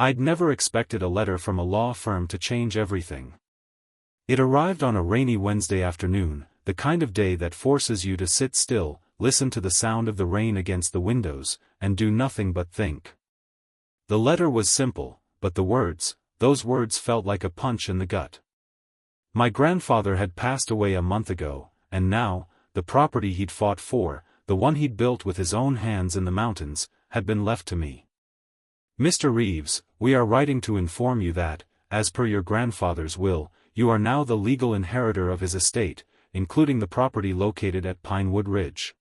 I'd never expected a letter from a law firm to change everything. It arrived on a rainy Wednesday afternoon, the kind of day that forces you to sit still, listen to the sound of the rain against the windows, and do nothing but think. The letter was simple, but those words felt like a punch in the gut. My grandfather had passed away a month ago, and now, the property he'd fought for, the one he'd built with his own hands in the mountains, had been left to me. Mr. Reeves, we are writing to inform you that, as per your grandfather's will, you are now the legal inheritor of his estate, including the property located at Pinewood Ridge.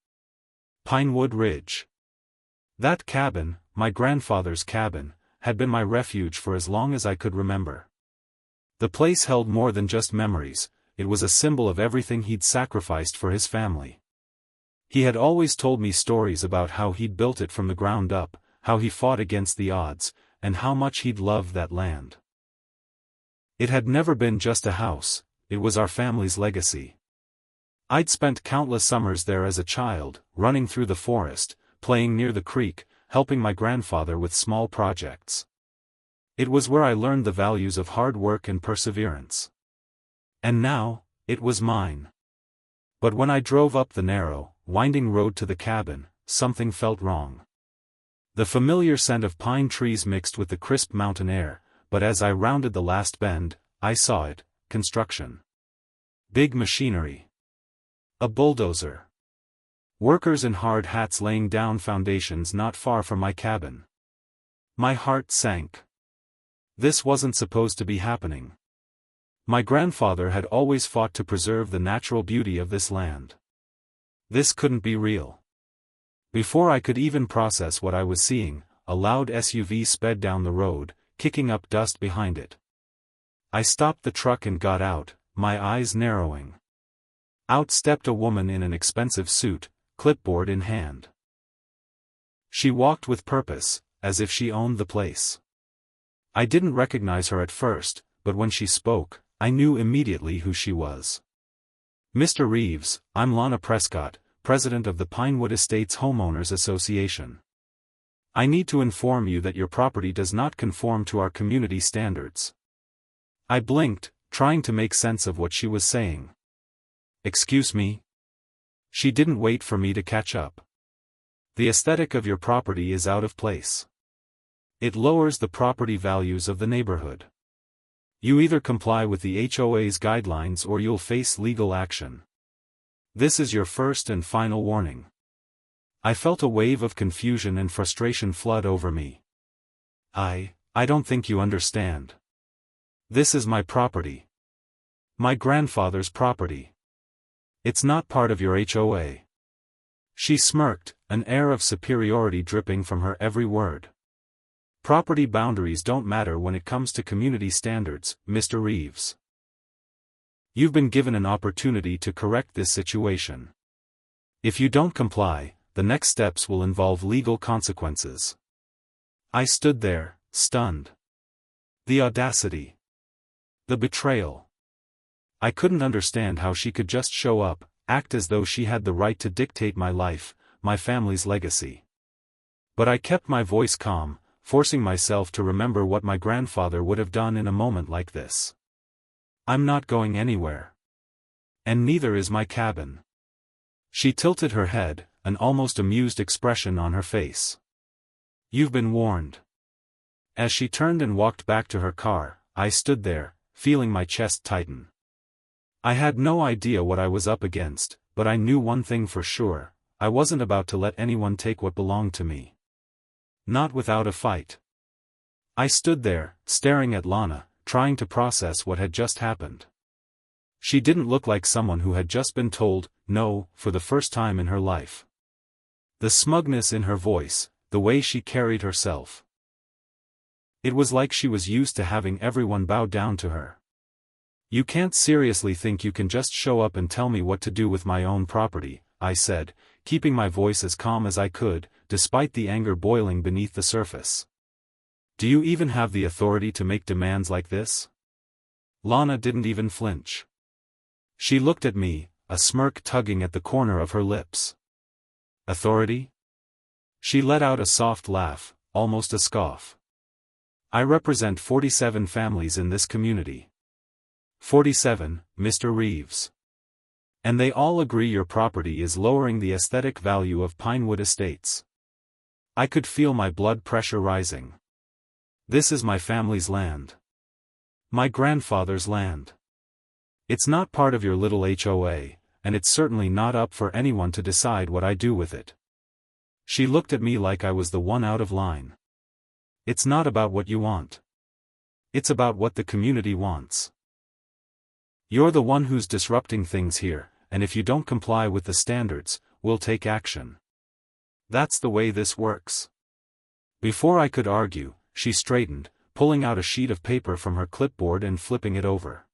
Pinewood Ridge. That cabin, my grandfather's cabin, had been my refuge for as long as I could remember. The place held more than just memories, it was a symbol of everything he'd sacrificed for his family. He had always told me stories about how he'd built it from the ground up, how he fought against the odds, and how much he'd loved that land. It had never been just a house, it was our family's legacy. I'd spent countless summers there as a child, running through the forest, playing near the creek, helping my grandfather with small projects. It was where I learned the values of hard work and perseverance. And now, it was mine. But when I drove up the narrow, winding road to the cabin, something felt wrong. The familiar scent of pine trees mixed with the crisp mountain air, but as I rounded the last bend, I saw it: construction. Big machinery. A bulldozer. Workers in hard hats laying down foundations not far from my cabin. My heart sank. This wasn't supposed to be happening. My grandfather had always fought to preserve the natural beauty of this land. This couldn't be real. Before I could even process what I was seeing, a loud SUV sped down the road, kicking up dust behind it. I stopped the truck and got out, my eyes narrowing. Out stepped a woman in an expensive suit, clipboard in hand. She walked with purpose, as if she owned the place. I didn't recognize her at first, but when she spoke, I knew immediately who she was. Mr. Reeves, I'm Lana Prescott, President of the Pinewood Estates Homeowners Association. I need to inform you that your property does not conform to our community standards. I blinked, trying to make sense of what she was saying. Excuse me? She didn't wait for me to catch up. The aesthetic of your property is out of place. It lowers the property values of the neighborhood. You either comply with the HOA's guidelines or you'll face legal action. This is your first and final warning. I felt a wave of confusion and frustration flood over me. I don't think you understand. This is my property. My grandfather's property. It's not part of your HOA. She smirked, an air of superiority dripping from her every word. Property boundaries don't matter when it comes to community standards, Mr. Reeves. You've been given an opportunity to correct this situation. If you don't comply, the next steps will involve legal consequences. I stood there, stunned. The audacity. The betrayal. I couldn't understand how she could just show up, act as though she had the right to dictate my life, my family's legacy. But I kept my voice calm, forcing myself to remember what my grandfather would have done in a moment like this. I'm not going anywhere. And neither is my cabin. She tilted her head, an almost amused expression on her face. You've been warned. As she turned and walked back to her car, I stood there, feeling my chest tighten. I had no idea what I was up against, but I knew one thing for sure: I wasn't about to let anyone take what belonged to me. Not without a fight. I stood there, staring at Lana, trying to process what had just happened. She didn't look like someone who had just been told no for the first time in her life. The smugness in her voice, the way she carried herself. It was like she was used to having everyone bow down to her. You can't seriously think you can just show up and tell me what to do with my own property, I said, keeping my voice as calm as I could, despite the anger boiling beneath the surface. Do you even have the authority to make demands like this? Lana didn't even flinch. She looked at me, a smirk tugging at the corner of her lips. Authority? She let out a soft laugh, almost a scoff. I represent 47 families in this community. 47, Mr. Reeves. And they all agree your property is lowering the aesthetic value of Pinewood Estates. I could feel my blood pressure rising. This is my family's land. My grandfather's land. It's not part of your little HOA, and it's certainly not up for anyone to decide what I do with it. She looked at me like I was the one out of line. It's not about what you want. It's about what the community wants. You're the one who's disrupting things here, and if you don't comply with the standards, we'll take action. That's the way this works. Before I could argue, she straightened, pulling out a sheet of paper from her clipboard and flipping it over.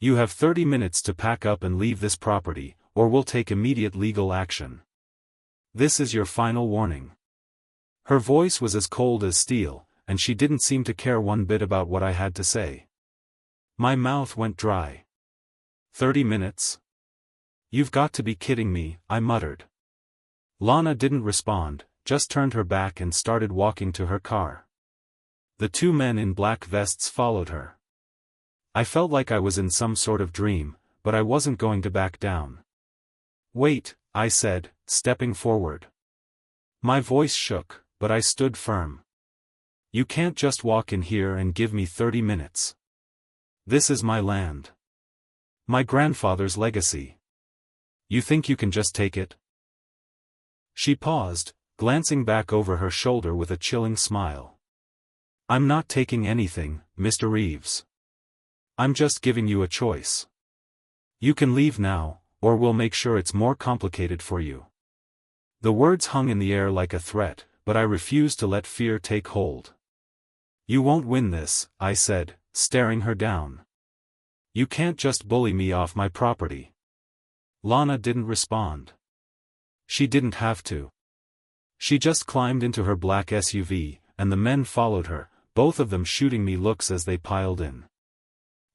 You have 30 minutes to pack up and leave this property, or we'll take immediate legal action. This is your final warning. Her voice was as cold as steel, and she didn't seem to care one bit about what I had to say. My mouth went dry. 30 minutes? You've got to be kidding me, I muttered. Lana didn't respond, just turned her back and started walking to her car. The two men in black vests followed her. I felt like I was in some sort of dream, but I wasn't going to back down. Wait, I said, stepping forward. My voice shook, but I stood firm. You can't just walk in here and give me 30 minutes. This is my land. My grandfather's legacy. You think you can just take it? She paused, glancing back over her shoulder with a chilling smile. I'm not taking anything, Mr. Reeves. I'm just giving you a choice. You can leave now, or we'll make sure it's more complicated for you. The words hung in the air like a threat, but I refused to let fear take hold. You won't win this, I said, staring her down. You can't just bully me off my property. Lana didn't respond. She didn't have to. She just climbed into her black SUV, and the men followed her, both of them shooting me looks as they piled in.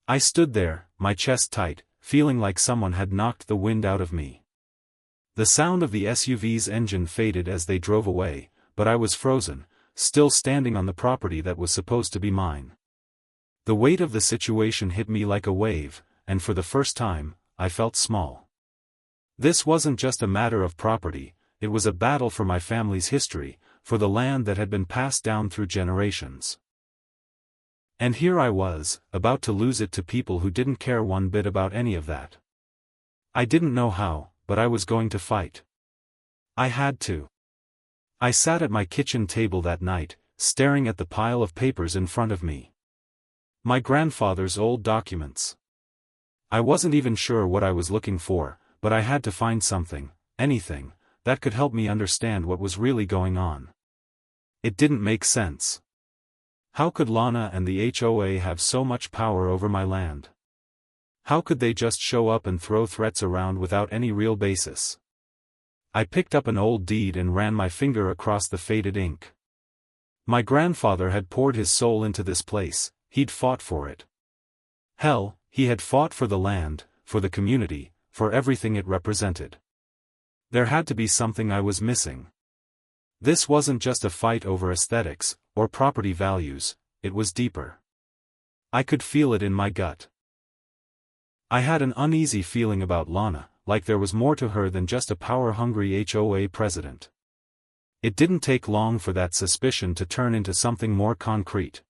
I stood there, my chest tight, feeling like someone had knocked the wind out of me. The sound of the SUV's engine faded as they drove away, but I was frozen, still standing on the property that was supposed to be mine. The weight of the situation hit me like a wave, and for the first time, I felt small. This wasn't just a matter of property, it was a battle for my family's history, for the land that had been passed down through generations. And here I was, about to lose it to people who didn't care one bit about any of that. I didn't know how, but I was going to fight. I had to. I sat at my kitchen table that night, staring at the pile of papers in front of me. My grandfather's old documents. I wasn't even sure what I was looking for, but I had to find something, anything, that could help me understand what was really going on. It didn't make sense. How could Lana and the HOA have so much power over my land? How could they just show up and throw threats around without any real basis? I picked up an old deed and ran my finger across the faded ink. My grandfather had poured his soul into this place, he'd fought for it. Hell, he had fought for the land, for the community, for everything it represented. There had to be something I was missing. This wasn't just a fight over aesthetics, or property values, it was deeper. I could feel it in my gut. I had an uneasy feeling about Lana, like there was more to her than just a power-hungry HOA president. It didn't take long for that suspicion to turn into something more concrete.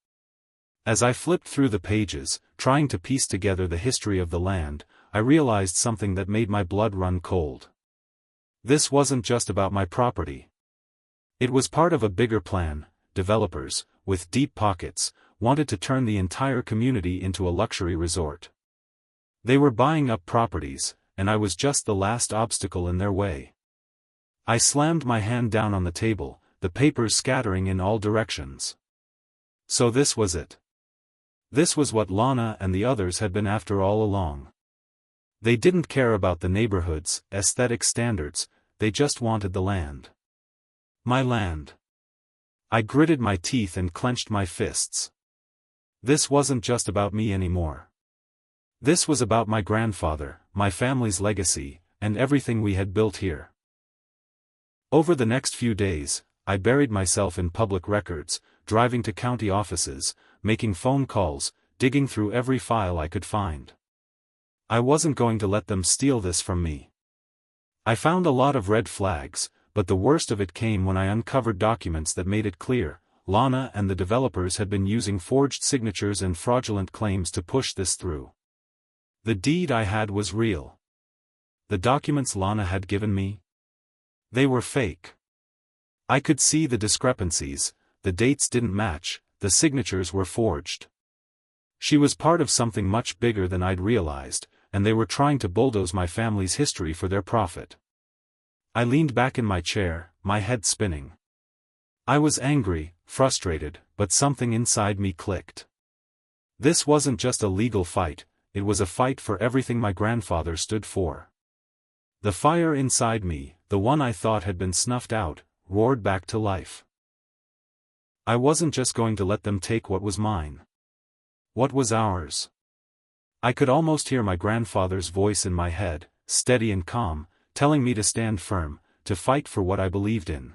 As I flipped through the pages, trying to piece together the history of the land, I realized something that made my blood run cold. This wasn't just about my property. It was part of a bigger plan. Developers, with deep pockets, wanted to turn the entire community into a luxury resort. They were buying up properties, and I was just the last obstacle in their way. I slammed my hand down on the table, the papers scattering in all directions. So this was it. This was what Lana and the others had been after all along. They didn't care about the neighborhood's aesthetic standards, they just wanted the land. My land. I gritted my teeth and clenched my fists. This wasn't just about me anymore. This was about my grandfather, my family's legacy, and everything we had built here. Over the next few days, I buried myself in public records, driving to county offices, making phone calls, digging through every file I could find. I wasn't going to let them steal this from me. I found a lot of red flags, but the worst of it came when I uncovered documents that made it clear, Lana and the developers had been using forged signatures and fraudulent claims to push this through. The deed I had was real. The documents Lana had given me? They were fake. I could see the discrepancies, the dates didn't match, the signatures were forged. She was part of something much bigger than I'd realized, and they were trying to bulldoze my family's history for their profit. I leaned back in my chair, my head spinning. I was angry, frustrated, but something inside me clicked. This wasn't just a legal fight, it was a fight for everything my grandfather stood for. The fire inside me, the one I thought had been snuffed out, roared back to life. I wasn't just going to let them take what was mine. What was ours? I could almost hear my grandfather's voice in my head, steady and calm, telling me to stand firm, to fight for what I believed in.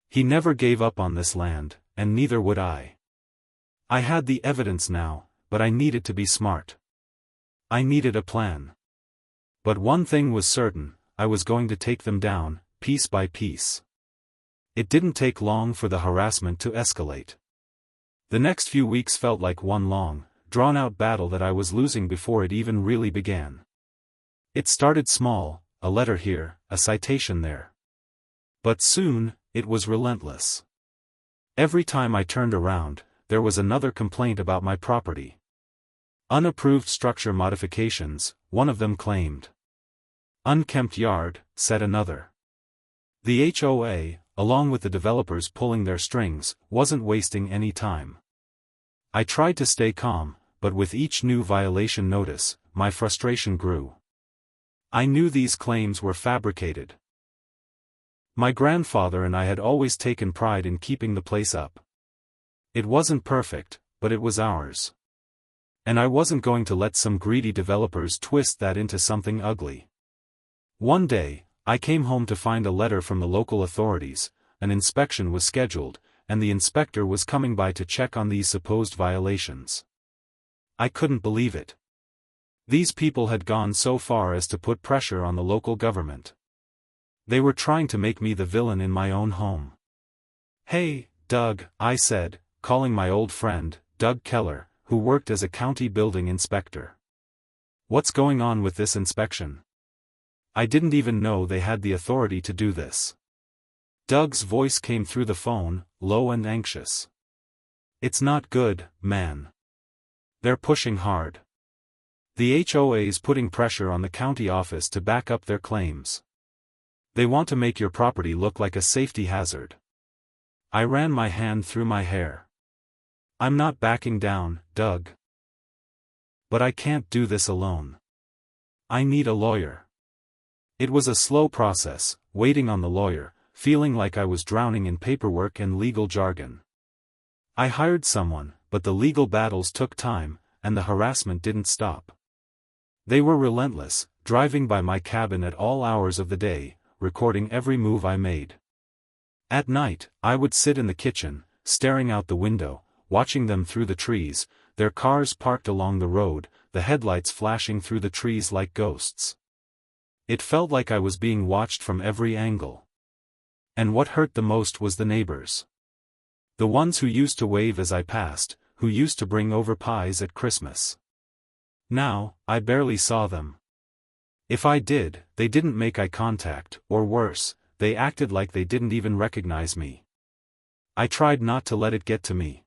He never gave up on this land, and neither would I. I had the evidence now, but I needed to be smart. I needed a plan. But one thing was certain, I was going to take them down, piece by piece. It didn't take long for the harassment to escalate. The next few weeks felt like one long, drawn-out battle that I was losing before it even really began. It started small, a letter here, a citation there. But soon, it was relentless. Every time I turned around, there was another complaint about my property. Unapproved structure modifications, one of them claimed. Unkempt yard, said another. The HOA, along with the developers pulling their strings, wasn't wasting any time. I tried to stay calm, but with each new violation notice, my frustration grew. I knew these claims were fabricated. My grandfather and I had always taken pride in keeping the place up. It wasn't perfect, but it was ours. And I wasn't going to let some greedy developers twist that into something ugly. One day, I came home to find a letter from the local authorities. An inspection was scheduled, and the inspector was coming by to check on these supposed violations. I couldn't believe it. These people had gone so far as to put pressure on the local government. They were trying to make me the villain in my own home. "Hey, Doug," I said, calling my old friend, Doug Keller, who worked as a county building inspector. "What's going on with this inspection?" I didn't even know they had the authority to do this. Doug's voice came through the phone, low and anxious. "It's not good, man. They're pushing hard. The HOA's putting pressure on the county office to back up their claims. They want to make your property look like a safety hazard." I ran my hand through my hair. "I'm not backing down, Doug. But I can't do this alone. I need a lawyer." It was a slow process, waiting on the lawyer, feeling like I was drowning in paperwork and legal jargon. I hired someone, but the legal battles took time, and the harassment didn't stop. They were relentless, driving by my cabin at all hours of the day, recording every move I made. At night, I would sit in the kitchen, staring out the window, watching them through the trees, their cars parked along the road, the headlights flashing through the trees like ghosts. It felt like I was being watched from every angle. And what hurt the most was the neighbors. The ones who used to wave as I passed, who used to bring over pies at Christmas. Now, I barely saw them. If I did, they didn't make eye contact, or worse, they acted like they didn't even recognize me. I tried not to let it get to me.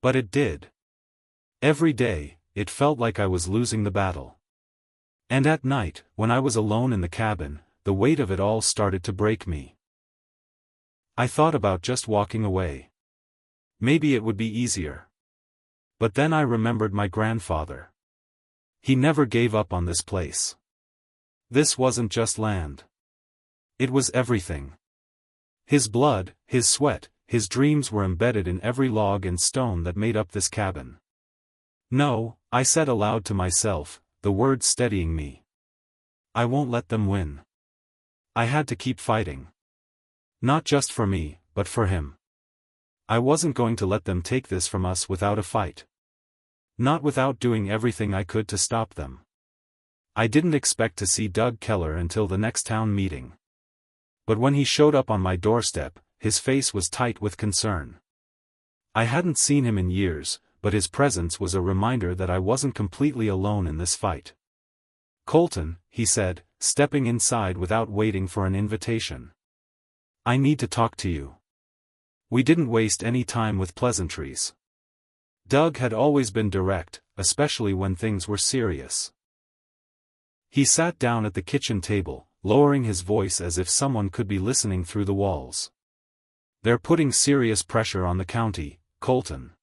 But it did. Every day, it felt like I was losing the battle. And at night, when I was alone in the cabin, the weight of it all started to break me. I thought about just walking away. Maybe it would be easier. But then I remembered my grandfather. He never gave up on this place. This wasn't just land. It was everything. His blood, his sweat, his dreams were embedded in every log and stone that made up this cabin. "No," I said aloud to myself, the words steadying me. "I won't let them win." I had to keep fighting. Not just for me, but for him. I wasn't going to let them take this from us without a fight. Not without doing everything I could to stop them. I didn't expect to see Doug Keller until the next town meeting. But when he showed up on my doorstep, his face was tight with concern. I hadn't seen him in years, but his presence was a reminder that I wasn't completely alone in this fight. "Colton," he said, stepping inside without waiting for an invitation. "I need to talk to you." We didn't waste any time with pleasantries. Doug had always been direct, especially when things were serious. He sat down at the kitchen table, lowering his voice as if someone could be listening through the walls. "They're putting serious pressure on the county, Colton.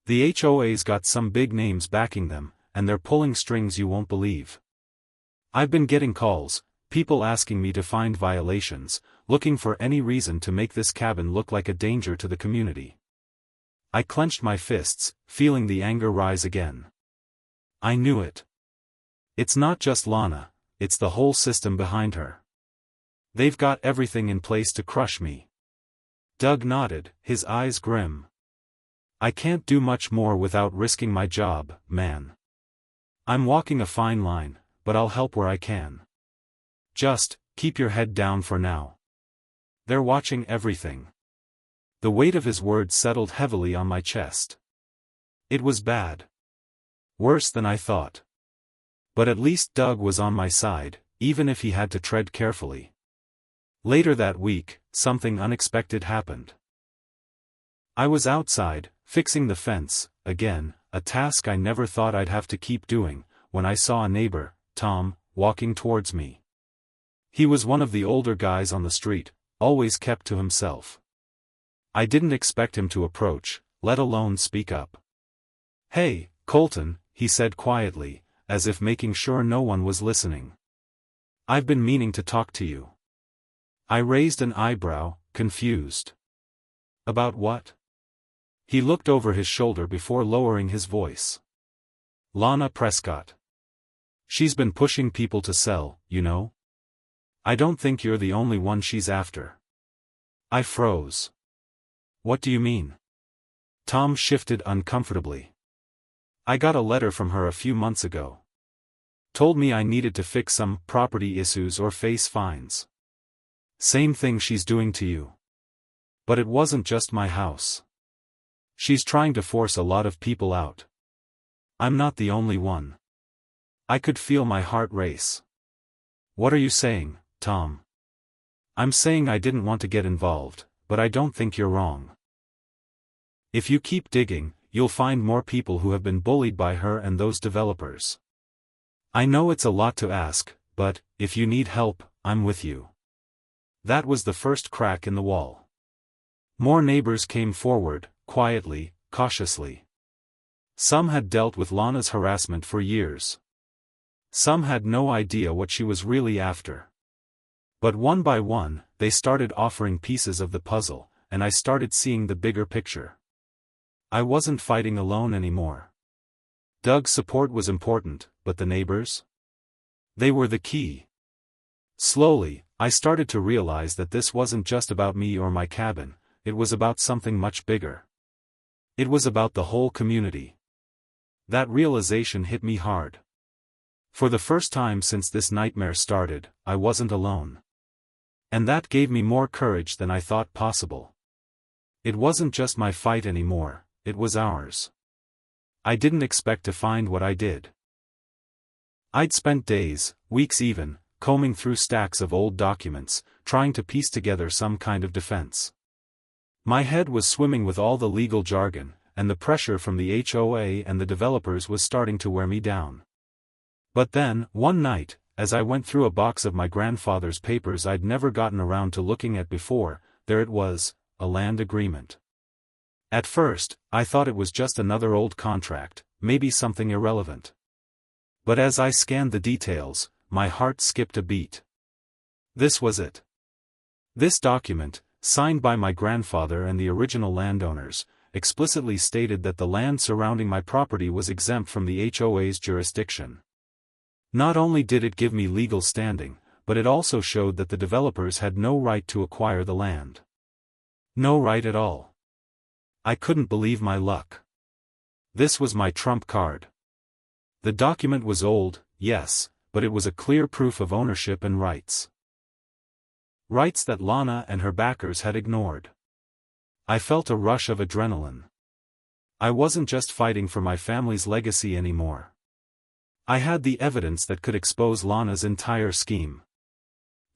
The HOA's got some big names backing them, and they're pulling strings you won't believe. I've been getting calls, people asking me to find violations, looking for any reason to make this cabin look like a danger to the community." I clenched my fists, feeling the anger rise again. I knew it. It's not just Lana, it's the whole system behind her. They've got everything in place to crush me. Doug nodded, his eyes grim. "I can't do much more without risking my job, man. I'm walking a fine line, but I'll help where I can. Just, keep your head down for now. They're watching everything." The weight of his words settled heavily on my chest. It was bad. Worse than I thought. But at least Doug was on my side, even if he had to tread carefully. Later that week, something unexpected happened. I was outside, fixing the fence, again, a task I never thought I'd have to keep doing, when I saw a neighbor, Tom, walking towards me. He was one of the older guys on the street, always kept to himself. I didn't expect him to approach, let alone speak up. "Hey, Colton," he said quietly, as if making sure no one was listening. "I've been meaning to talk to you." I raised an eyebrow, confused. "About what?" He looked over his shoulder before lowering his voice. "Lana Prescott. She's been pushing people to sell, you know? I don't think you're the only one she's after." I froze. "What do you mean?" Tom shifted uncomfortably. "I got a letter from her a few months ago. Told me I needed to fix some property issues or face fines. Same thing she's doing to you. But it wasn't just my house. She's trying to force a lot of people out. I'm not the only one." I could feel my heart race. "What are you saying, Tom?" "I'm saying I didn't want to get involved, but I don't think you're wrong. If you keep digging, you'll find more people who have been bullied by her and those developers. I know it's a lot to ask, but, if you need help, I'm with you." That was the first crack in the wall. More neighbors came forward, quietly, cautiously. Some had dealt with Lana's harassment for years. Some had no idea what she was really after. But one by one, they started offering pieces of the puzzle, and I started seeing the bigger picture. I wasn't fighting alone anymore. Doug's support was important, but the neighbors? They were the key. Slowly, I started to realize that this wasn't just about me or my cabin, it was about something much bigger. It was about the whole community. That realization hit me hard. For the first time since this nightmare started, I wasn't alone. And that gave me more courage than I thought possible. It wasn't just my fight anymore, it was ours. I didn't expect to find what I did. I'd spent days, weeks even, combing through stacks of old documents, trying to piece together some kind of defense. My head was swimming with all the legal jargon, and the pressure from the HOA and the developers was starting to wear me down. But then, one night, as I went through a box of my grandfather's papers I'd never gotten around to looking at before, there it was, a land agreement. At first, I thought it was just another old contract, maybe something irrelevant. But as I scanned the details, my heart skipped a beat. This was it. This document, signed by my grandfather and the original landowners, explicitly stated that the land surrounding my property was exempt from the HOA's jurisdiction. Not only did it give me legal standing, but it also showed that the developers had no right to acquire the land. No right at all. I couldn't believe my luck. This was my trump card. The document was old, yes, but it was a clear proof of ownership and rights. Rights that Lana and her backers had ignored. I felt a rush of adrenaline. I wasn't just fighting for my family's legacy anymore. I had the evidence that could expose Lana's entire scheme.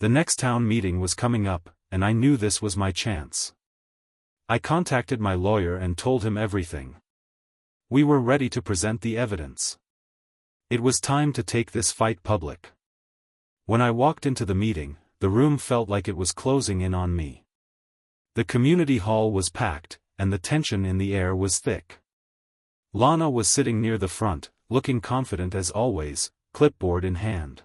The next town meeting was coming up, and I knew this was my chance. I contacted my lawyer and told him everything. We were ready to present the evidence. It was time to take this fight public. When I walked into the meeting, the room felt like it was closing in on me. The community hall was packed, and the tension in the air was thick. Lana was sitting near the front, looking confident as always, clipboard in hand.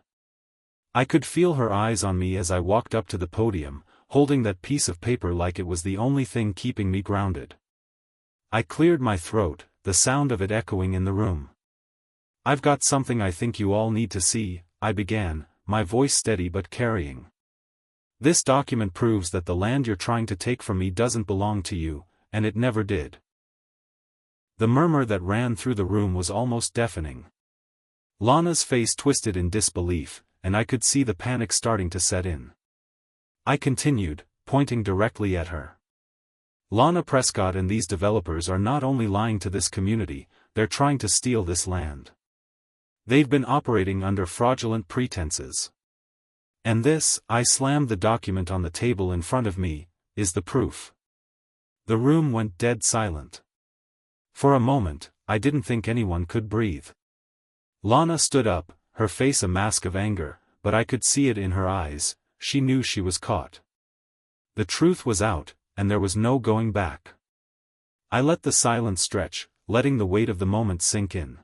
I could feel her eyes on me as I walked up to the podium, holding that piece of paper like it was the only thing keeping me grounded. I cleared my throat, the sound of it echoing in the room. "I've got something I think you all need to see," I began, my voice steady but carrying. "This document proves that the land you're trying to take from me doesn't belong to you, and it never did." The murmur that ran through the room was almost deafening. Lana's face twisted in disbelief, and I could see the panic starting to set in. I continued, pointing directly at her. "Lana Prescott and these developers are not only lying to this community, they're trying to steal this land. They've been operating under fraudulent pretenses. And this," I slammed the document on the table in front of me, "is the proof." The room went dead silent. For a moment, I didn't think anyone could breathe. Lana stood up, her face a mask of anger, but I could see it in her eyes. She knew she was caught. The truth was out, and there was no going back. I let the silence stretch, letting the weight of the moment sink in.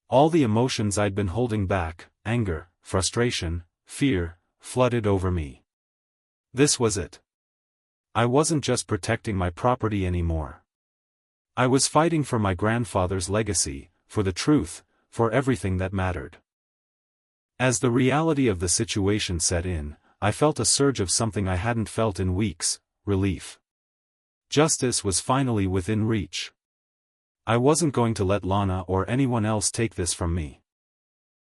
All the emotions I'd been holding back, anger, frustration, fear, flooded over me. This was it. I wasn't just protecting my property anymore. I was fighting for my grandfather's legacy, for the truth, for everything that mattered. As the reality of the situation set in, I felt a surge of something I hadn't felt in weeks: relief. Justice was finally within reach. I wasn't going to let Lana or anyone else take this from me.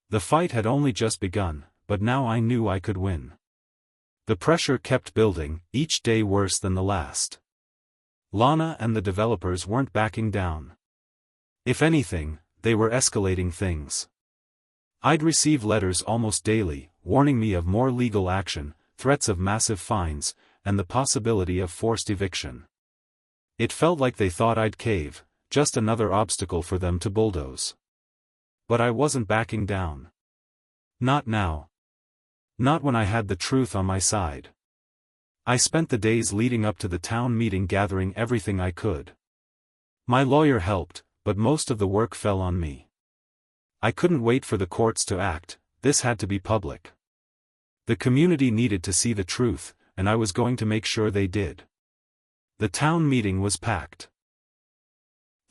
The fight had only just begun, but now I knew I could win. The pressure kept building, each day worse than the last. Lana and the developers weren't backing down. If anything, they were escalating things. I'd receive letters almost daily, warning me of more legal action, threats of massive fines, and the possibility of forced eviction. It felt like they thought I'd cave, just another obstacle for them to bulldoze. But I wasn't backing down. Not now. Not when I had the truth on my side. I spent the days leading up to the town meeting gathering everything I could. My lawyer helped, but most of the work fell on me. I couldn't wait for the courts to act, this had to be public. The community needed to see the truth, and I was going to make sure they did. The town meeting was packed.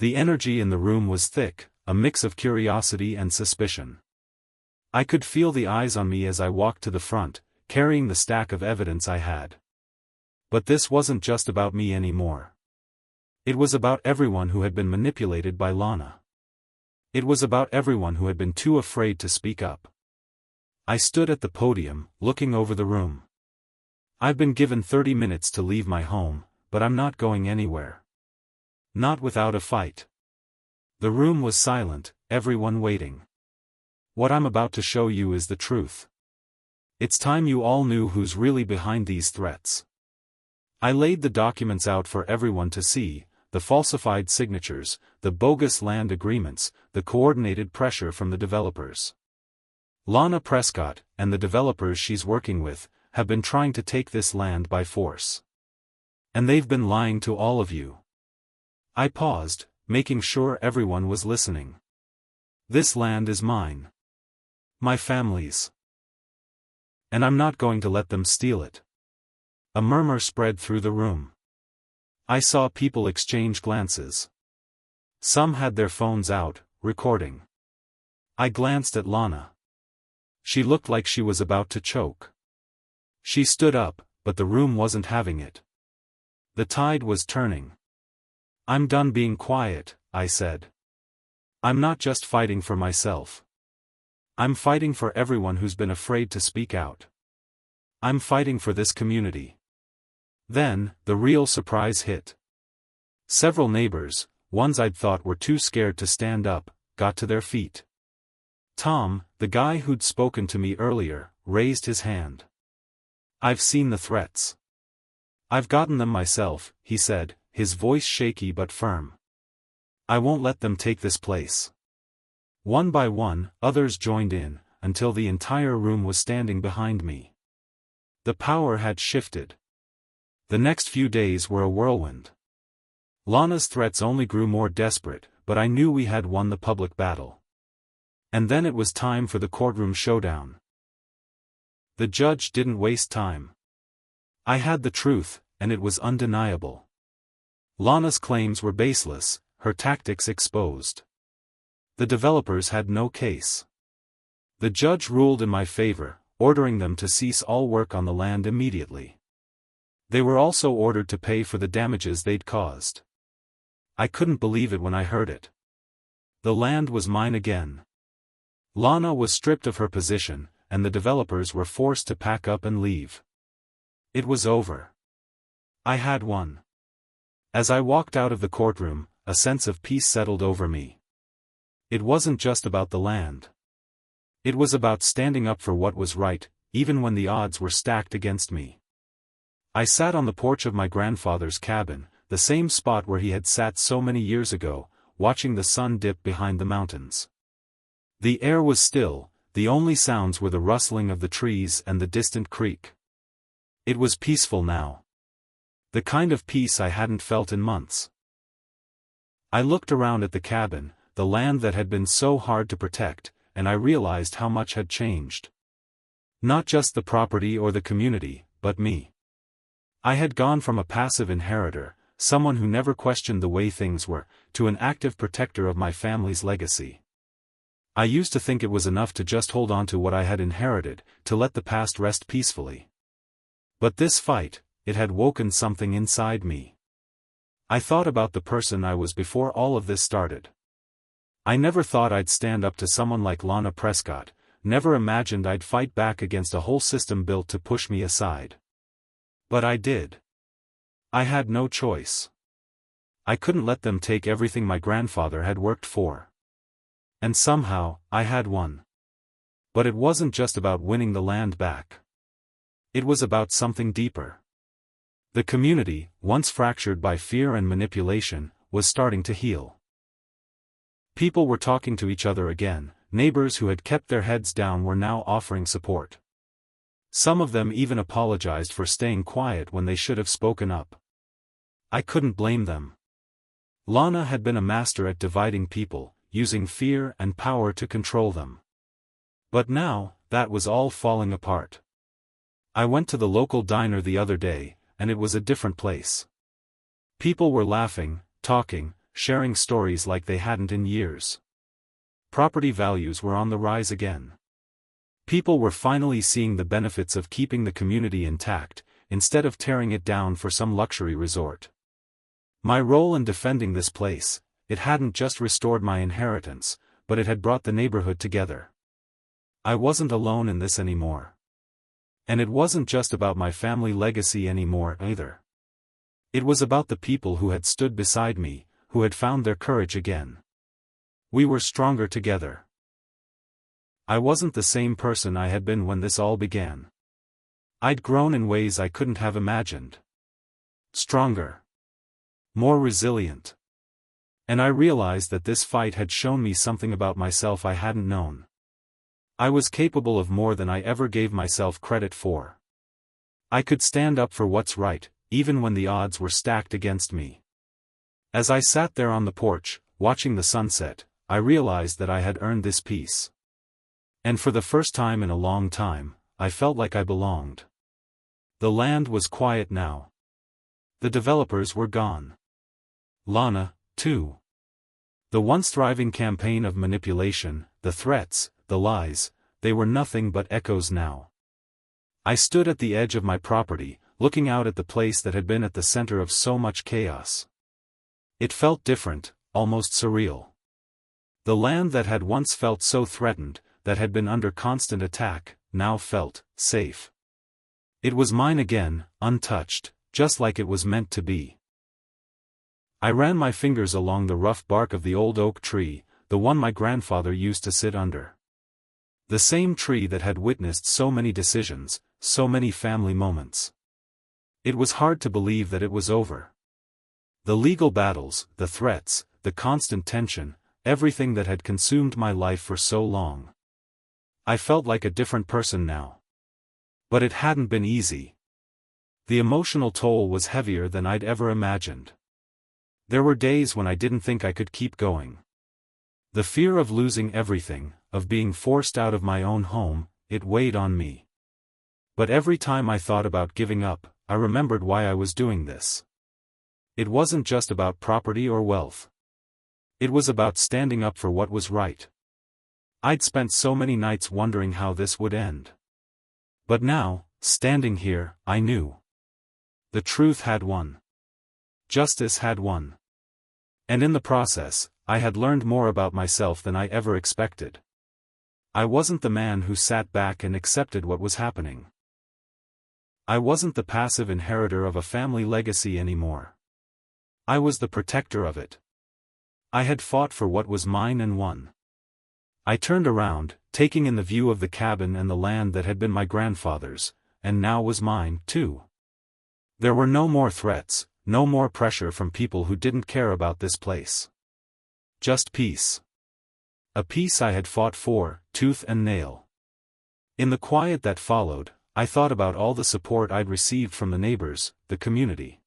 The energy in the room was thick, a mix of curiosity and suspicion. I could feel the eyes on me as I walked to the front, carrying the stack of evidence I had. But this wasn't just about me anymore. It was about everyone who had been manipulated by Lana. It was about everyone who had been too afraid to speak up. I stood at the podium, looking over the room. I've been given 30 minutes to leave my home, but I'm not going anywhere. Not without a fight. The room was silent, everyone waiting. What I'm about to show you is the truth. It's time you all knew who's really behind these threats. I laid the documents out for everyone to see, the falsified signatures, the bogus land agreements, the coordinated pressure from the developers. Lana Prescott, and the developers she's working with, have been trying to take this land by force. And they've been lying to all of you. I paused, making sure everyone was listening. This land is mine. My family's. And I'm not going to let them steal it. A murmur spread through the room. I saw people exchange glances. Some had their phones out, recording. I glanced at Lana. She looked like she was about to choke. She stood up, but the room wasn't having it. The tide was turning. I'm done being quiet, I said. I'm not just fighting for myself. I'm fighting for everyone who's been afraid to speak out. I'm fighting for this community. Then, the real surprise hit. Several neighbors, ones I'd thought were too scared to stand up, got to their feet. Tom, the guy who'd spoken to me earlier, raised his hand. I've seen the threats. I've gotten them myself, he said, his voice shaky but firm. I won't let them take this place. One by one, others joined in, until the entire room was standing behind me. The power had shifted. The next few days were a whirlwind. Lana's threats only grew more desperate, but I knew we had won the public battle. And then it was time for the courtroom showdown. The judge didn't waste time. I had the truth, and it was undeniable. Lana's claims were baseless, her tactics exposed. The developers had no case. The judge ruled in my favor, ordering them to cease all work on the land immediately. They were also ordered to pay for the damages they'd caused. I couldn't believe it when I heard it. The land was mine again. Lana was stripped of her position, and the developers were forced to pack up and leave. It was over. I had won. As I walked out of the courtroom, a sense of peace settled over me. It wasn't just about the land. It was about standing up for what was right, even when the odds were stacked against me. I sat on the porch of my grandfather's cabin, the same spot where he had sat so many years ago, watching the sun dip behind the mountains. The air was still, the only sounds were the rustling of the trees and the distant creek. It was peaceful now. The kind of peace I hadn't felt in months. I looked around at the cabin, the land that had been so hard to protect, and I realized how much had changed. Not just the property or the community, but me. I had gone from a passive inheritor, someone who never questioned the way things were, to an active protector of my family's legacy. I used to think it was enough to just hold on to what I had inherited, to let the past rest peacefully. But this fight, it had woken something inside me. I thought about the person I was before all of this started. I never thought I'd stand up to someone like Lana Prescott, never imagined I'd fight back against a whole system built to push me aside. But I did. I had no choice. I couldn't let them take everything my grandfather had worked for. And somehow, I had won. But it wasn't just about winning the land back. It was about something deeper. The community, once fractured by fear and manipulation, was starting to heal. People were talking to each other again, neighbors who had kept their heads down were now offering support. Some of them even apologized for staying quiet when they should have spoken up. I couldn't blame them. Lana had been a master at dividing people, using fear and power to control them. But now, that was all falling apart. I went to the local diner the other day, and it was a different place. People were laughing, talking, sharing stories like they hadn't in years. Property values were on the rise again. People were finally seeing the benefits of keeping the community intact, instead of tearing it down for some luxury resort. My role in defending this place, it hadn't just restored my inheritance, but it had brought the neighborhood together. I wasn't alone in this anymore. And it wasn't just about my family legacy anymore either. It was about the people who had stood beside me, who had found their courage again. We were stronger together. I wasn't the same person I had been when this all began. I'd grown in ways I couldn't have imagined. Stronger. More resilient. And I realized that this fight had shown me something about myself I hadn't known. I was capable of more than I ever gave myself credit for. I could stand up for what's right, even when the odds were stacked against me. As I sat there on the porch, watching the sunset, I realized that I had earned this peace. And for the first time in a long time, I felt like I belonged. The land was quiet now. The developers were gone. Lana, too. The once thriving campaign of manipulation, the threats, the lies, they were nothing but echoes now. I stood at the edge of my property, looking out at the place that had been at the center of so much chaos. It felt different, almost surreal. The land that had once felt so threatened, that had been under constant attack, now felt safe. It was mine again, untouched, just like it was meant to be. I ran my fingers along the rough bark of the old oak tree, the one my grandfather used to sit under. The same tree that had witnessed so many decisions, so many family moments. It was hard to believe that it was over. The legal battles, the threats, the constant tension, everything that had consumed my life for so long. I felt like a different person now. But it hadn't been easy. The emotional toll was heavier than I'd ever imagined. There were days when I didn't think I could keep going. The fear of losing everything, of being forced out of my own home, it weighed on me. But every time I thought about giving up, I remembered why I was doing this. It wasn't just about property or wealth. It was about standing up for what was right. I'd spent so many nights wondering how this would end. But now, standing here, I knew. The truth had won. Justice had won. And in the process, I had learned more about myself than I ever expected. I wasn't the man who sat back and accepted what was happening. I wasn't the passive inheritor of a family legacy anymore. I was the protector of it. I had fought for what was mine and won. I turned around, taking in the view of the cabin and the land that had been my grandfather's, and now was mine, too. There were no more threats, no more pressure from people who didn't care about this place. Just peace. A peace I had fought for, tooth and nail. In the quiet that followed, I thought about all the support I'd received from the neighbors, the community.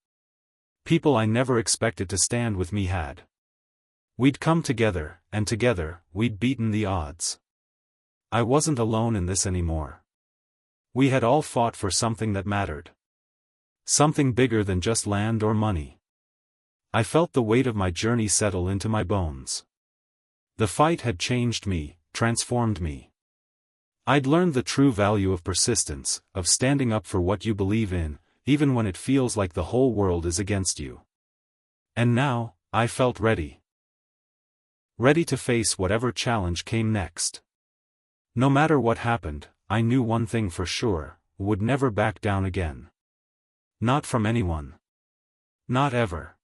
People I never expected to stand with me had. We'd come together, and together, we'd beaten the odds. I wasn't alone in this anymore. We had all fought for something that mattered. Something bigger than just land or money. I felt the weight of my journey settle into my bones. The fight had changed me, transformed me. I'd learned the true value of persistence, of standing up for what you believe in, even when it feels like the whole world is against you. And now, I felt ready. Ready to face whatever challenge came next. No matter what happened, I knew one thing for sure, would never back down again. Not from anyone. Not ever.